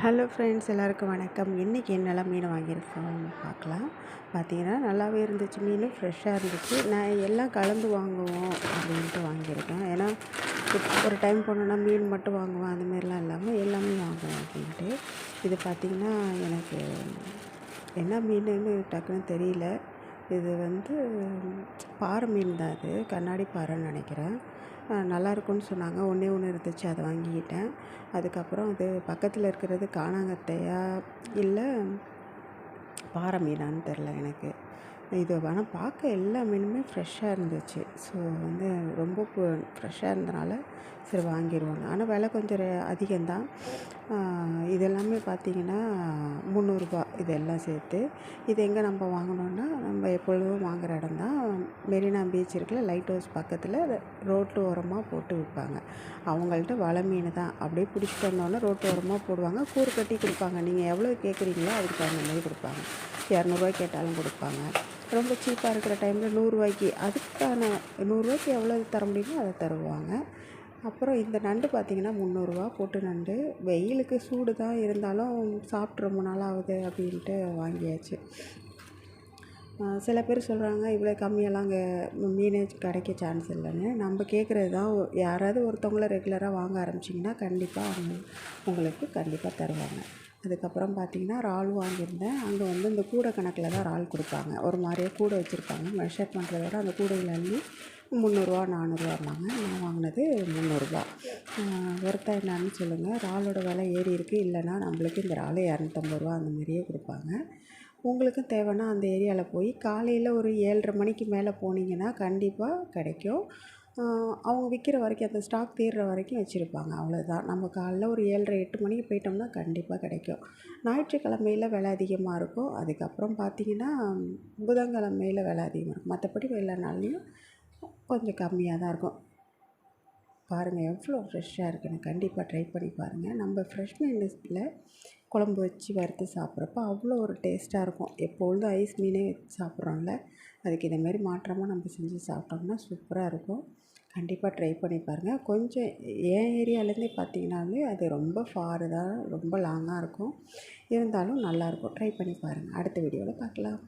Hello friends, எல்லாருக்கும் வணக்கம். இன்றைக்கி என்னெல்லாம் மீன் வாங்கியிருக்கோம்னு பார்க்கலாம். பார்த்தீங்கன்னா நல்லாவே இருந்துச்சு, மீன் ஃப்ரெஷ்ஷாக இருந்துச்சு. நான் எல்லாம் கலந்து வாங்குவோம் அப்படின்ட்டு வாங்கியிருக்கேன். ஏன்னா ஒரு டைம் போனோன்னா மீன் மட்டும் வாங்குவேன், அந்தமாரிலாம் இல்லாமல் எல்லாமே வாங்குவேன் அப்படின்ட்டு. இது பார்த்திங்கன்னா எனக்கு என்ன மீனுன்னு டக்குன்னு தெரியல. இது பாறை மீன் தான். அது கண்ணாடி பாறைன்னு நினைக்கிறேன். நல்லாயிருக்குன்னு சொன்னாங்க. ஒன்றே ஒன்று இருந்துச்சு, அதை வாங்கிக்கிட்டேன். அதுக்கப்புறம் அது பக்கத்தில் இருக்கிறது காணாங்கத்தையா இல்லை பாறை மீனான்னு தெரில எனக்கு. இது ஆனால் பார்க்க எல்லா மீனுமே ஃப்ரெஷ்ஷாக இருந்துச்சு. ஸோ ரொம்ப ஃப்ரெஷ்ஷாக இருந்தனால சரி வாங்கிடுவாங்க. ஆனால் விலை கொஞ்சம் அதிகம்தான். இதெல்லாமே பார்த்திங்கன்னா 300 இதெல்லாம் சேர்த்து. இது எங்கே நம்ம வாங்கினோன்னா, நம்ம எப்பொழுதும் வாங்குகிற இடம் தான். மெரினா பீச் இருக்குல்ல, லைட் ஹவுஸ் பக்கத்தில் ரோட்டு ஓரமாக போட்டு விற்பாங்க. அவங்கள்ட்ட வலை மீன் தான். அப்படியே பிடிச்சிட்டு வந்தோன்னே ரோட்டு ஓரமாக போடுவாங்க. கூறு கட்டி கொடுப்பாங்க. நீங்கள் எவ்வளோ கேட்குறீங்களோ அதுக்கு தகுந்த மாதிரி கொடுப்பாங்க. 200 கேட்டாலும் கொடுப்பாங்க. ரொம்ப சீப்பாக இருக்கிற டைமில் 100 அதுக்கான 100 எவ்வளோ தர முடியுமோ அதை தருவாங்க. அப்புறம் இந்த நண்டு பார்த்திங்கன்னா 300 போட்டு நண்டு. வெயிலுக்கு சூடு தான், இருந்தாலும் சாப்பிட்டு ரொம்ப நாள் ஆகுது அப்படின்ட்டு வாங்கியாச்சு. சில பேர் சொல்கிறாங்க இவ்வளோ கம்மியெல்லாம் அங்கே மீன் கிடைக்க சான்ஸ் இல்லைன்னு. நம்ம கேட்குறது தான். யாராவது ஒருத்தவங்கள ரெகுலராக வாங்க ஆரம்பிச்சிங்கன்னா கண்டிப்பாக உங்களுக்கு கண்டிப்பாக தருவாங்க. அதுக்கப்புறம் பார்த்திங்கன்னா இறாலும் வாங்கியிருந்தேன். அங்கே இந்த கூடை கணக்கில் தான் இறால் கொடுப்பாங்க. ஒரு மாதிரியே கூடை வச்சுருப்பாங்க. மெஷர் பண்ணுறத விட அந்த கூடையில் அள்ளி 300 400 நான் வாங்கினது 300. ஒருத்தர் என்னான்னு சொல்லுங்கள். இறாலோட விலை ஏறி இருக்குது. இல்லைன்னா நம்மளுக்கு இந்த இறால் 250 அந்த மாதிரியே கொடுப்பாங்க. உங்களுக்கும் தேவைன்னா அந்த ஏரியாவில் போய் காலையில் ஒரு 7:30 மணிக்கு மேலே போனீங்கன்னா கண்டிப்பாக கிடைக்கும். அவங்க விற்கிற வரைக்கும், அந்த ஸ்டாக் தீர்ற வரைக்கும் வச்சுருப்பாங்க. அவ்வளோதான். நம்ம காலைல ஒரு 7:30 8 மணிக்கு போயிட்டோம்னா கண்டிப்பாக கிடைக்கும். ஞாயிற்றுக்கிழமையில் விலை அதிகமாக இருக்கும். அதுக்கப்புறம் பார்த்திங்கன்னா புதன்கிழமையில் விலை அதிகமாக இருக்கும். மற்றபடி எல்லா நாள்லேயும் கொஞ்சம் கம்மியாக தான் இருக்கும். பாருங்கள் எவ்வளோ ஃப்ரெஷ்ஷாக இருக்குன்னு. கண்டிப்பாக ட்ரை பண்ணி பாருங்கள். நம்ம ஃப்ரெஷ் மீனில் குழம்பு வச்சு வறுத்து சாப்பிட்றப்ப அவ்வளோ ஒரு டேஸ்ட்டாக இருக்கும். எப்பொழுதும் ஐஸ் மீனே சாப்பிட்றோம்ல, அதுக்கு இதேமாரி மாற்றமாக நம்ம செஞ்சு சாப்பிட்டோம்னா சூப்பராக இருக்கும். கண்டிப்பாக ட்ரை பண்ணி பாருங்கள். கொஞ்சம் என் ஏரியாவிலேருந்தே பார்த்திங்கனாலே அது ரொம்ப ஃபார் தான், ரொம்ப லாங்காக இருக்கும். இருந்தாலும் நல்லாயிருக்கும். ட்ரை பண்ணி பாருங்கள். அடுத்த வீடியோவில் பார்க்கலாம்.